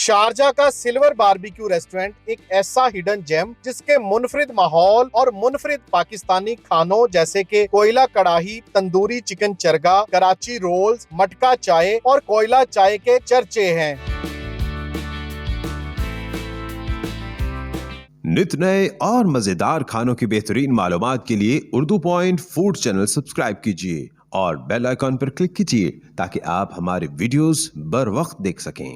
Sharjah का silver barbecue restaurant एक ऐसा हिडन जेम जिसके मुनफरिद माहौल और मुनफरिद पाकिस्तानी खानों जैसे कि कोयला कड़ाही, तंदूरी चिकन चरगा, कराची रोल्स, मटका चाय और कोयला चाय के चर्चे हैं। नित नए और मजेदार खानों की बेहतरीन मालूमात के लिए Urdu point food channel subscribe कीजिए और बेल आइकॉन पर क्लिक कीजिए ताकि आप हमारे वीडियोस बर वक्त देख सकें।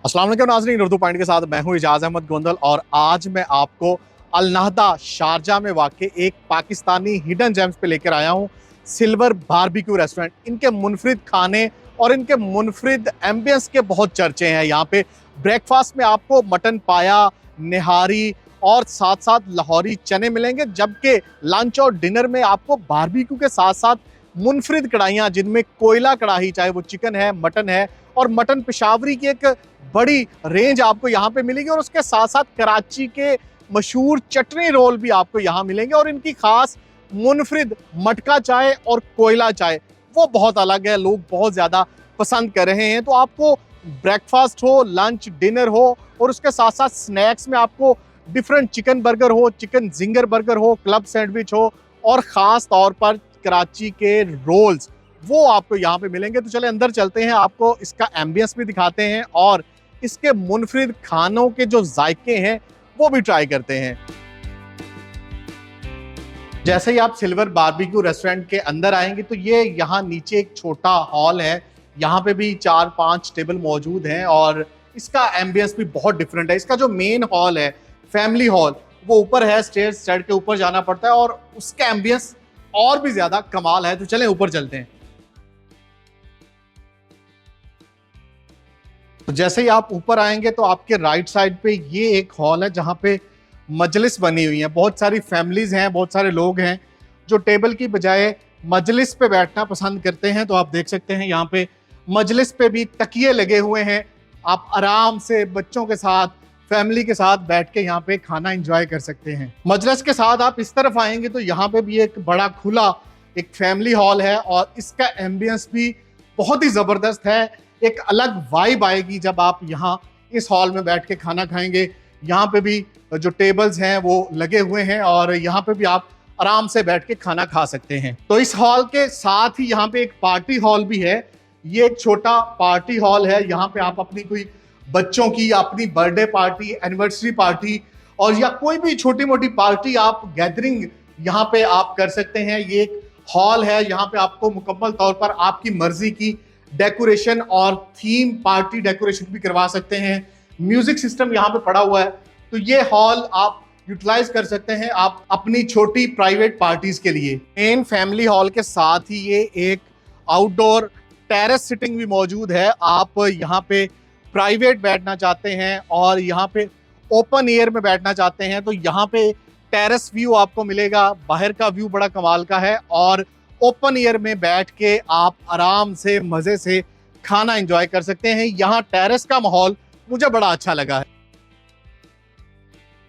अस्सलाम वालेकुम नाज़रीन, उर्दू पॉइंट के साथ मैं हूं इजाज़ अहमद गोंदल और आज मैं आपको अल नहदा शारजा में वाक़ एक पाकिस्तानी हिडन जेम्स पे लेकर आया हूं। सिल्वर बारबेक्यू रेस्टोरेंट, इनके मुनफरिद खाने और इनके मुनफरिद एम्बियंस के बहुत चर्चे हैं। यहाँ पे ब्रेकफास्ट में आपको मटन पाया, निहारी और साथ साथ लाहौरी चने मिलेंगे, जबकि लंच और डिनर में आपको बारबेक्यू के साथ साथ मुनफरिद कढ़ाइयाँ जिनमें कोयला कढ़ाई, चाहे वो चिकन है, मटन है और मटन पेशावरी की एक बड़ी रेंज आपको यहाँ पे मिलेगी। और उसके साथ साथ कराची के मशहूर चटनी रोल भी आपको यहाँ मिलेंगे और इनकी खास मुनफरिद मटका चाय और कोयला चाय वो बहुत अलग है, लोग बहुत ज़्यादा पसंद कर रहे हैं। तो आपको ब्रेकफास्ट हो, लंच, डिनर हो और उसके साथ साथ स्नैक्स में आपको डिफरेंट चिकन बर्गर हो, चिकन जिंगर बर्गर हो, क्लब सैंडविच हो और ख़ास तौर पर कराची के रोल्स वो आपको यहाँ पे मिलेंगे। तो चले अंदर चलते हैं, आपको इसका एम्बियंस भी दिखाते हैं और इसके मुनफरिद खानों के जो जायके हैं वो भी ट्राई करते हैं। जैसे ही आप सिल्वर बारबेक्यू रेस्टोरेंट के अंदर आएंगे तो ये यहाँ नीचे एक छोटा हॉल है, यहाँ पे भी 4-5 टेबल मौजूद हैं और इसका एम्बियंस भी बहुत डिफरेंट है। इसका जो मेन हॉल है, फैमिली हॉल, वो ऊपर है, स्टेयर्स चढ़ के ऊपर जाना पड़ता है और उसका एम्बियंस और भी ज्यादा कमाल है। तो चलें ऊपर चलते हैं। तो जैसे ही आप ऊपर आएंगे तो आपके राइट साइड पे ये एक हॉल है जहाँ पे मजलिस बनी हुई है। बहुत सारी फैमिलीज हैं, बहुत सारे लोग हैं जो टेबल की बजाय मजलिस पे बैठना पसंद करते हैं। तो आप देख सकते हैं यहाँ पे मजलिस पे भी तकिए लगे हुए हैं। आप आराम से बच्चों के साथ, फैमिली के साथ बैठ के यहाँ पे खाना एंजॉय कर सकते हैं। मजलिस के साथ आप इस तरफ आएंगे तो यहाँ पे भी एक बड़ा खुला एक फैमिली हॉल है और इसका एम्बियंस भी बहुत ही ज़बरदस्त है। एक अलग वाइब आएगी जब आप यहाँ इस हॉल में बैठ के खाना खाएंगे। यहाँ पे भी जो टेबल्स हैं वो लगे हुए हैं और यहाँ पे भी आप आराम से बैठ के खाना खा सकते हैं। तो इस हॉल के साथ ही यहाँ पे एक पार्टी हॉल भी है। ये एक छोटा पार्टी हॉल है, यहाँ पे आप अपनी कोई बच्चों की, अपनी बर्थडे पार्टी, एनिवर्सरी पार्टी और या कोई भी छोटी मोटी पार्टी, आप गैदरिंग यहाँ पे आप कर सकते हैं। ये एक हॉल है, यहाँ पे आपको मुकम्मल तौर पर आपकी मर्जी की डेकोरेशन और थीम पार्टी डेकोरेशन भी करवा सकते हैं। म्यूजिक सिस्टम यहाँ पे पड़ा हुआ है, तो ये हॉल आप यूटिलाइज कर सकते हैं आप अपनी छोटी प्राइवेट पार्टीज के लिए। मेन फैमिली हॉल के साथ ही ये एक आउटडोर टेरेस सिटिंग भी मौजूद है। आप यहाँ पे प्राइवेट बैठना चाहते हैं और यहाँ पे ओपन एयर में बैठना चाहते हैं तो यहाँ पे टेरेस व्यू आपको मिलेगा। बाहर का व्यू बड़ा कमाल का है और ओपन एयर में बैठ के आप आराम से मजे से खाना एंजॉय कर सकते हैं। यहाँ टेरेस का माहौल मुझे बड़ा अच्छा लगा है।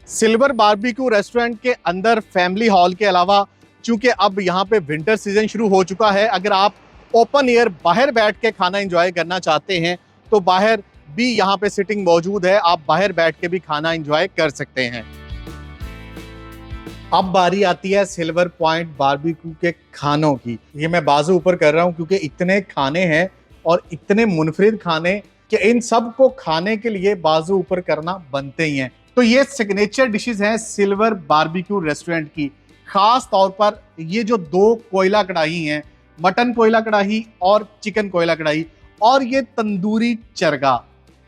सिल्वर बारबेक्यू रेस्टोरेंट के अंदर फैमिली हॉल के अलावा चूंकि अब यहाँ पे विंटर सीजन शुरू हो चुका है, अगर आप ओपन एयर बाहर बैठ के खाना एंजॉय करना चाहते हैं तो बाहर भी यहाँ पे सिटिंग मौजूद है, आप बाहर बैठ के भी खाना एंजॉय कर सकते हैं। अब बारी आती है सिल्वर पॉइंट बारबेक्यू के खानों की। ये मैं बाजू ऊपर कर रहा हूँ क्योंकि इतने खाने हैं और इतने मुनफरिद खाने कि इन सब को खाने के लिए बाजू ऊपर करना बनते ही हैं। तो ये सिग्नेचर डिशेस हैं सिल्वर बारबेक्यू रेस्टोरेंट की। खास तौर पर ये जो 2 कोयला कढ़ाई हैं, मटन कोयला कढ़ाई और चिकन कोयला कढ़ाई और ये तंदूरी चरगा।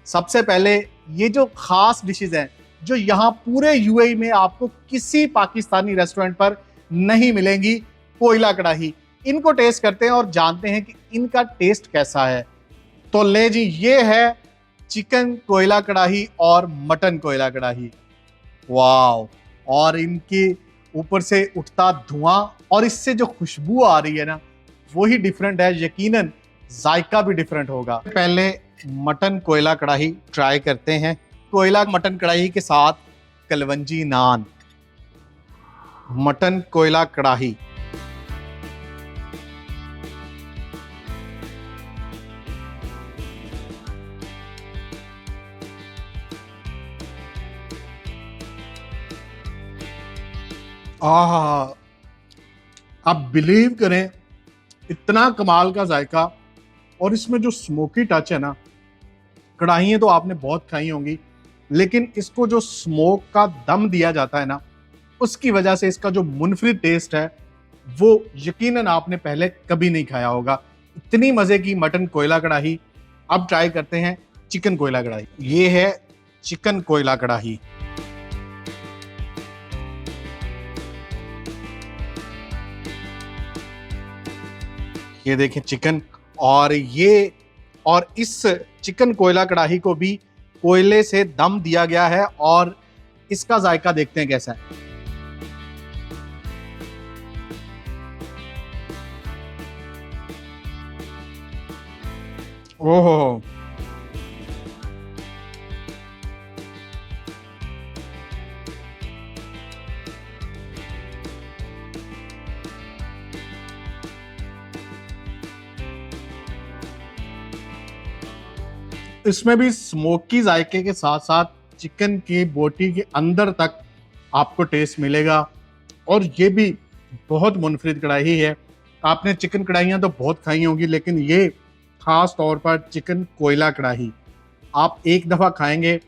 सबसे पहले ये जो खास डिशेस हैं जो यहाँ पूरे यूएई में आपको किसी पाकिस्तानी रेस्टोरेंट पर नहीं मिलेंगी, कोयला कढ़ाई, इनको टेस्ट करते हैं और जानते हैं कि इनका टेस्ट कैसा है। तो ले जी, ये है चिकन कोयला कढ़ाई और मटन कोयला कढ़ाई। वाव! और इनके ऊपर से उठता धुआं और इससे जो खुशबू आ रही है ना, वही डिफरेंट है। यकीनन जायका भी डिफरेंट होगा। पहले मटन कोयला कढ़ाई ट्राई करते हैं। कोयला मटन कढ़ाई के साथ कलवंजी नान। मटन कोयला कढ़ाई, आह, आप बिलीव करें, इतना कमाल का जायका, और इसमें जो स्मोकी टच है ना, कढ़ाइयाँ तो आपने बहुत खाई होंगी, लेकिन इसको जो स्मोक का दम दिया जाता है ना, उसकी वजह से इसका जो मुनफरिद टेस्ट है वो यकीनन आपने पहले कभी नहीं खाया होगा। इतनी मजे की मटन कोयला कढ़ाई। अब ट्राई करते हैं चिकन कोयला कढ़ाई। ये है चिकन कोयला कढ़ाई। ये देखें चिकन, और इस चिकन कोयला कढ़ाई को भी कोयले से दम दिया गया है, और इसका जायका देखते हैं कैसा है। ओहो, इसमें भी स्मोकी जायके के साथ साथ चिकन की बोटी के अंदर तक आपको टेस्ट मिलेगा, और ये भी बहुत मुनफरिद कढ़ाई है। आपने चिकन कढ़ाइयाँ तो बहुत खाई होंगी, लेकिन ये खास तौर पर चिकन कोयला कढ़ाई, आप एक दफ़ा खाएंगे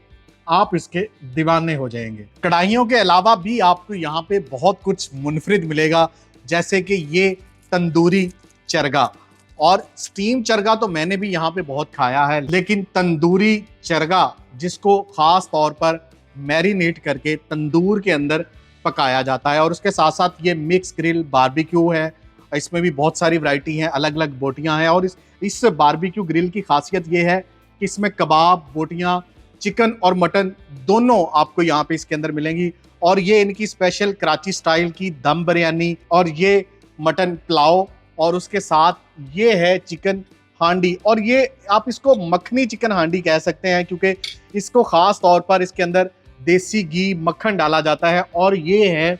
आप इसके दीवाने हो जाएंगे। कढ़ाइयों के अलावा भी आपको यहाँ पे बहुत कुछ मुनफरिद मिलेगा, जैसे कि ये तंदूरी चरगा। और स्टीम चरगा तो मैंने भी यहाँ पे बहुत खाया है, लेकिन तंदूरी चरगा जिसको खास तौर पर मैरिनेट करके तंदूर के अंदर पकाया जाता है, और उसके साथ साथ ये मिक्स ग्रिल बारबेक्यू है। इसमें भी बहुत सारी वैरायटी हैं, अलग अलग बोटियां हैं, और इस बारबेक्यू ग्रिल की खासियत ये है कि इसमें कबाब, बोटियां, चिकन और मटन दोनों आपको यहाँ पे इसके अंदर मिलेंगी। और ये इनकी स्पेशल कराची स्टाइल की दम बिरयानी, और ये मटन पुलाव, और उसके साथ ये है चिकन हांडी। और ये आप इसको मखनी चिकन हांडी कह सकते हैं, क्योंकि इसको खास तौर पर इसके अंदर देसी घी मक्खन डाला जाता है। और ये है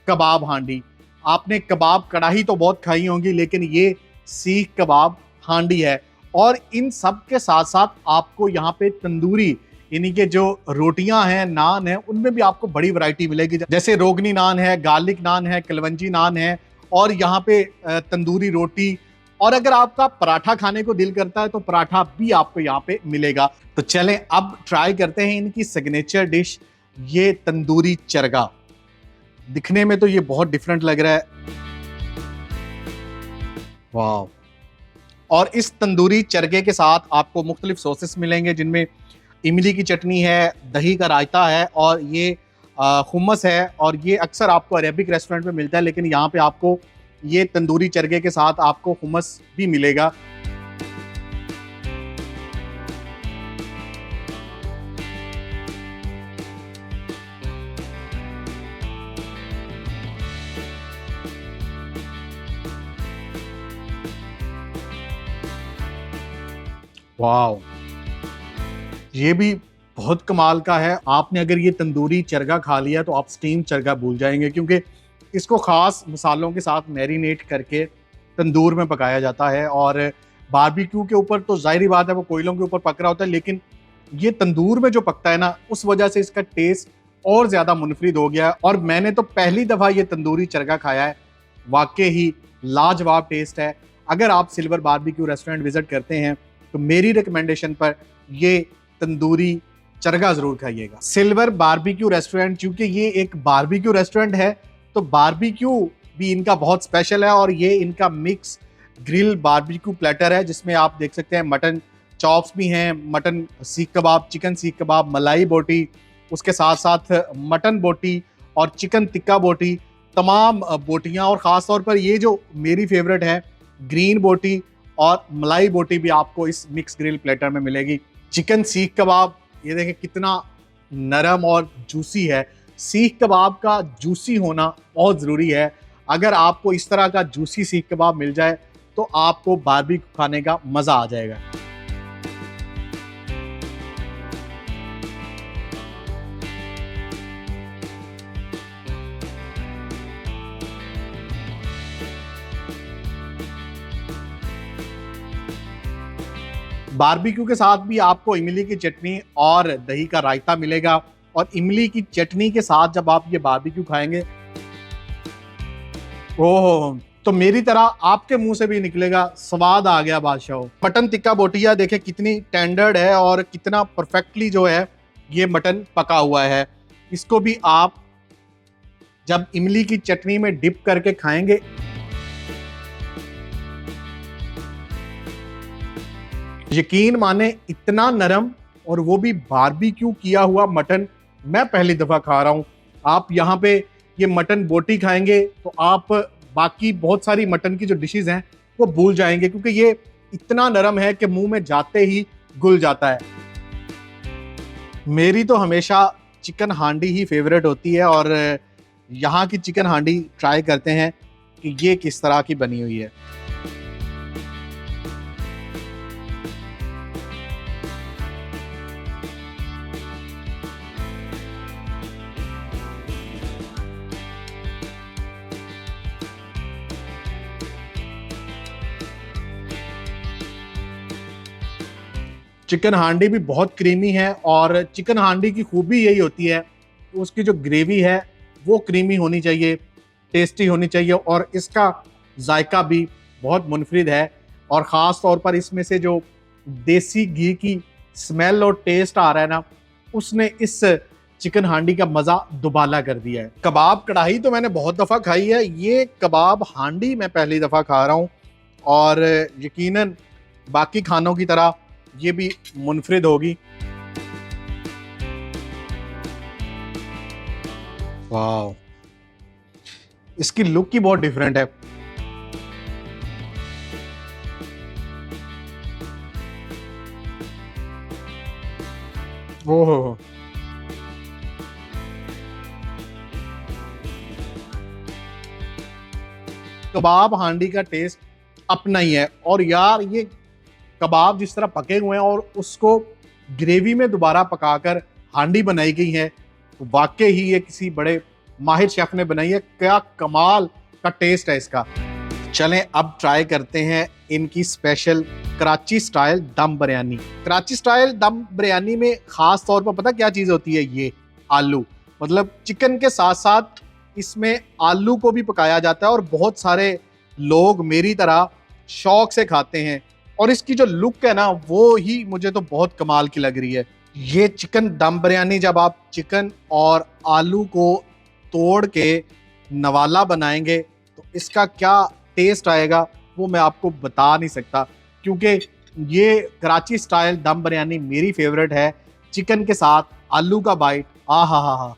कबाब हांडी। आपने कबाब कढ़ाई तो बहुत खाई होंगी, लेकिन ये सीख कबाब हांडी है। और इन सब के साथ साथ आपको यहाँ पे तंदूरी, इन्हीं के जो रोटियां हैं, नान है, उनमें भी आपको बड़ी वैरायटी मिलेगी। जैसे रोगनी नान है, गार्लिक नान है, कलवंजी नान है, और यहाँ पे तंदूरी रोटी। और अगर आपका पराठा खाने को दिल करता है तो पराठा भी आपको यहाँ पे मिलेगा। तो चलें अब ट्राई करते हैं इनकी सिग्नेचर डिश, ये तंदूरी चरगा। दिखने में तो ये बहुत डिफरेंट लग रहा है, वाह। और इस तंदूरी चरगे के साथ आपको मुख्तलिफ सॉसेस मिलेंगे, जिनमें इमली की चटनी है, दही का रायता है, और ये हुम्मस है। और ये अक्सर आपको अरेबिक रेस्टोरेंट में मिलता है, लेकिन यहाँ पे आपको ये तंदूरी चरगे के साथ आपको हुम्मस भी मिलेगा। वाह, ये भी बहुत कमाल का है। आपने अगर ये तंदूरी चरगा खा लिया तो आप स्टीम चरगा भूल जाएंगे, क्योंकि इसको खास मसालों के साथ मैरिनेट करके तंदूर में पकाया जाता है। और बारबेक्यू के ऊपर तो जाहिर बात है वो कोयलों के ऊपर पक रहा होता है, लेकिन ये तंदूर में जो पकता है ना, उस वजह से इसका टेस्ट और ज्यादा मुनफरिद हो गया। और मैंने तो पहली दफा ये तंदूरी चरगा खाया है, वाकई ही लाजवाब टेस्ट है। अगर आप सिल्वर बारबेक्यू रेस्टोरेंट विजिट करते हैं तो मेरी रिकमेंडेशन पर ये तंदूरी चरगा जरूर खाइएगा। सिल्वर बारबेक्यू रेस्टोरेंट, चूंकि ये एक बारबेक्यू रेस्टोरेंट है, तो बारबेक्यू भी इनका बहुत स्पेशल है। और ये इनका मिक्स ग्रिल बारबेक्यू प्लेटर है, जिसमें आप देख सकते हैं मटन चॉप्स भी हैं, मटन सीख कबाब, चिकन सीख कबाब, मलाई बोटी, उसके साथ साथ मटन बोटी और चिकन टिक्का बोटी, तमाम बोटियां। और ख़ास तौर पर ये जो मेरी फेवरेट है, ग्रीन बोटी और मलाई बोटी भी आपको इस मिक्स ग्रिल प्लेटर में मिलेगी। चिकन सीख कबाब, ये देखें कितना नरम और जूसी है। सीख कबाब का जूसी होना बहुत ज़रूरी है। अगर आपको इस तरह का जूसी सीख कबाब मिल जाए तो आपको बारबेक्यू खाने का मज़ा आ जाएगा। बारबेक्यू के साथ भी आपको इमली की चटनी और दही का रायता मिलेगा। और इमली की चटनी के साथ जब आप ये बारबेक्यू खाएंगे ओह, तो मेरी तरह आपके मुंह से भी निकलेगा, स्वाद आ गया बादशाह। मटन टिक्का बोटिया देखे कितनी टेंडर्ड है और कितना परफेक्टली जो है ये मटन पका हुआ है। इसको भी आप जब इमली की चटनी में डिप करके खाएंगे, यकीन माने इतना नरम, और वो भी बारबेक्यू किया हुआ मटन मैं पहली दफा खा रहा हूं। आप यहाँ पे ये मटन बोटी खाएंगे तो आप बाकी बहुत सारी मटन की जो डिशेस हैं वो भूल जाएंगे, क्योंकि ये इतना नरम है कि मुंह में जाते ही घुल जाता है। मेरी तो हमेशा चिकन हांडी ही फेवरेट होती है, और यहाँ की चिकन हांडी ट्राई करते हैं कि ये किस तरह की बनी हुई है। चिकन हांडी भी बहुत क्रीमी है, और चिकन हांडी की खूबी यही होती है कि उसकी जो ग्रेवी है वो क्रीमी होनी चाहिए, टेस्टी होनी चाहिए, और इसका जायका भी बहुत मुनफरिद है। और ख़ास तौर पर इसमें से जो देसी घी की स्मेल और टेस्ट आ रहा है ना, उसने इस चिकन हांडी का मज़ा दुबाला कर दिया है। कबाब कढ़ाई तो मैंने बहुत दफ़ा खाई है, ये कबाब हांडी मैं पहली दफ़ा खा रहा हूँ, और यकीनन बाकी खानों की तरह ये भी मुनफरिद होगी। वाह, इसकी लुक ही बहुत डिफरेंट है। ओहो, कबाब हांडी का टेस्ट अपना ही है। और यार ये कबाब जिस तरह पके हुए हैं और उसको ग्रेवी में दोबारा पकाकर हांडी बनाई गई है, तो वाकई ही ये किसी बड़े माहिर शेफ ने बनाई है। क्या कमाल का टेस्ट है इसका। चलें अब ट्राई करते हैं इनकी स्पेशल कराची स्टाइल दम बिरयानी। कराची स्टाइल दम बिरयानी में खास तौर पर पता क्या चीज़ होती है, ये आलू। मतलब चिकन के साथ साथ इसमें आलू को भी पकाया जाता है, और बहुत सारे लोग मेरी तरह शौक से खाते हैं। और इसकी जो लुक है ना, वो ही मुझे तो बहुत कमाल की लग रही है। ये चिकन दम बिरयानी जब आप चिकन और आलू को तोड़ के नवाला बनाएंगे तो इसका क्या टेस्ट आएगा वो मैं आपको बता नहीं सकता, क्योंकि ये कराची स्टाइल दम बिरयानी मेरी फेवरेट है। चिकन के साथ आलू का बाइट, आ हा हा हा।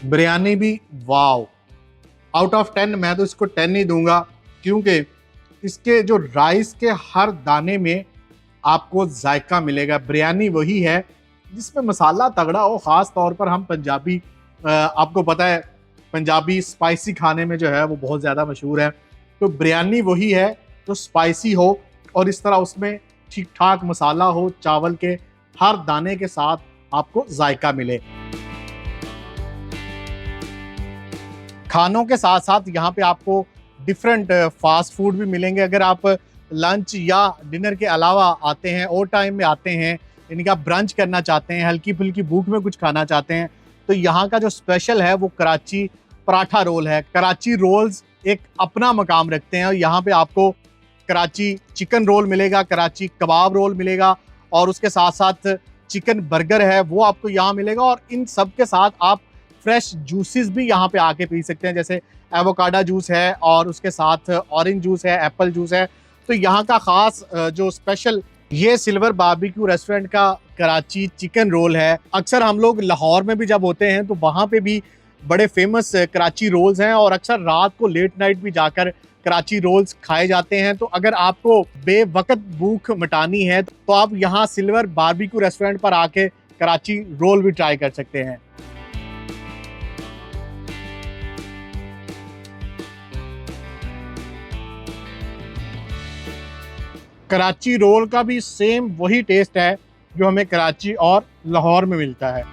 बिरयानी भी वाव, आउट ऑफ 10 मैं तो इसको 10 ही दूंगा, क्योंकि इसके जो राइस के हर दाने में आपको जायका मिलेगा। बिरयानी वही है जिसमें मसाला तगड़ा हो। ख़ास तौर पर हम पंजाबी, आपको पता है पंजाबी स्पाइसी खाने में जो है वो बहुत ज़्यादा मशहूर है। तो बिरयानी वही है जो स्पाइसी हो और इस तरह उसमें ठीक ठाक मसाला हो, चावल के हर दाने के साथ आपको जायका मिले। खानों के साथ साथ यहाँ पे आपको डिफरेंट फास्ट फूड भी मिलेंगे। अगर आप लंच या डिनर के अलावा आते हैं, और टाइम में आते हैं, यानी कि आप ब्रंच करना चाहते हैं, हल्की फुल्की भूख में कुछ खाना चाहते हैं, तो यहाँ का जो स्पेशल है वो कराची पराठा रोल है। कराची रोल्स एक अपना मकाम रखते हैं, और यहाँ पे आपको कराची चिकन रोल मिलेगा, कराची कबाब रोल मिलेगा, और उसके साथ साथ चिकन बर्गर है वो आपको यहाँ मिलेगा। और इन सब के साथ आप फ्रेश जूसेस भी यहाँ पे आके पी सकते हैं, जैसे एवोकाडो जूस है, और उसके साथ ऑरेंज जूस है, एप्पल जूस है। तो यहाँ का ख़ास जो स्पेशल ये सिल्वर बारबेक्यू रेस्टोरेंट का कराची चिकन रोल है। अक्सर हम लोग लाहौर में भी जब होते हैं तो वहाँ पे भी बड़े फेमस कराची रोल्स हैं, और अक्सर रात को लेट नाइट भी जाकर कराची रोल्स खाए जाते हैं। तो अगर आपको बेवक्त भूख मिटानी है तो आप यहाँ सिल्वर बारबेक्यू रेस्टोरेंट पर आके कराची रोल भी ट्राई कर सकते हैं। कराची रोल का भी सेम वही टेस्ट है जो हमें कराची और लाहौर में मिलता है।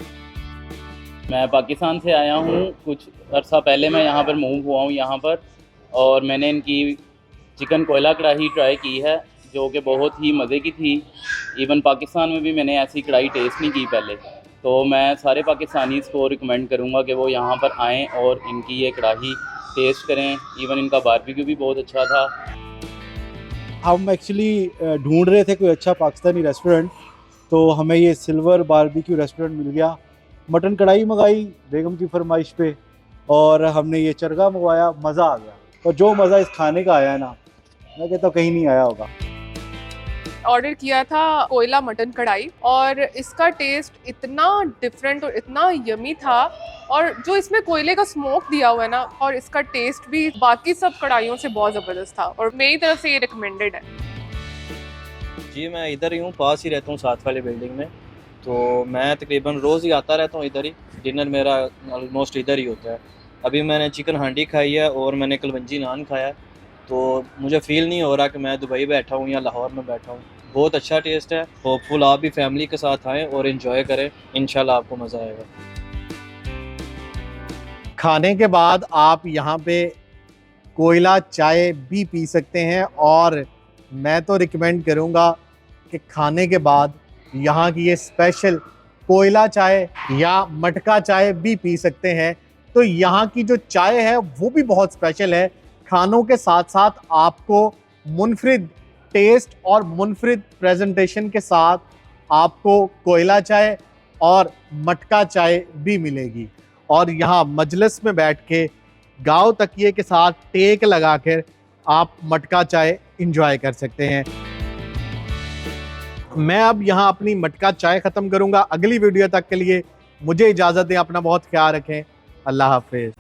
मैं पाकिस्तान से आया हूँ, कुछ अरसा पहले मैं यहाँ पर मूव हुआ हूँ यहाँ पर, और मैंने इनकी चिकन कोयला कढ़ाई ट्राई की है जो कि बहुत ही मज़े की थी। इवन पाकिस्तान में भी मैंने ऐसी कढ़ाई टेस्ट नहीं की पहले, तो मैं सारे पाकिस्तानीज़ को रिकमेंड करूँगा कि वो यहाँ पर आएँ और इनकी ये कढ़ाई टेस्ट करें। इवन इनका बारबेक्यू भी बहुत अच्छा था। हम एक्चुअली ढूंढ रहे थे कोई अच्छा पाकिस्तानी रेस्टोरेंट, तो हमें ये सिल्वर बारबेक्यू रेस्टोरेंट मिल गया। मटन कढ़ाई मंगाई बेगम की फरमाइश पे, और हमने ये चरगा मंगवाया। मज़ा आ गया, और जो मज़ा इस खाने का आया है ना, मैं कहता हूँ कहीं नहीं आया होगा। ऑर्डर किया था कोयला मटन कढ़ाई, और इसका टेस्ट इतना डिफरेंट और इतना यमी था, और जो इसमें कोयले का स्मोक दिया हुआ है ना, और इसका टेस्ट भी बाकी सब कढ़ाइयों से बहुत ज़बरदस्त था, और मेरी तरफ से ये रिकमेंडेड है। जी मैं इधर ही हूँ, पास ही रहता हूँ साथ वाली बिल्डिंग में, तो मैं तकरीबन रोज़ ही आता रहता हूँ इधर ही। डिनर मेरा ऑलमोस्ट इधर ही होता है। अभी मैंने चिकन हांडी खाई है और मैंने कलवंजी नान खाया है, तो मुझे फ़ील नहीं हो रहा कि मैं दुबई बैठा हूँ या लाहौर में बैठा हूँ। बहुत अच्छा टेस्ट है। होपफुल आप भी फैमिली के साथ आएँ और इन्जॉय करें, इंशाल्लाह आपको मज़ा आएगा। खाने के बाद आप यहाँ पे कोयला चाय भी पी सकते हैं, और मैं तो रिकमेंड करूँगा कि खाने के बाद यहाँ की ये स्पेशल कोयला चाय या मटका चाय भी पी सकते हैं। तो यहाँ की जो चाय है वो भी बहुत स्पेशल है। खानों के साथ साथ आपको मुनफरिद टेस्ट और मुनफरिद प्रेजेंटेशन के साथ आपको कोयला चाय और मटका चाय भी मिलेगी। और यहाँ मजलिस में बैठ के गाँव तकिए के साथ टेक लगाकर आप मटका चाय इंजॉय कर सकते हैं। मैं अब यहाँ अपनी मटका चाय ख़त्म करूँगा। अगली वीडियो तक के लिए मुझे इजाज़त दें। अपना बहुत ख्याल रखें। अल्लाह हाफिज़।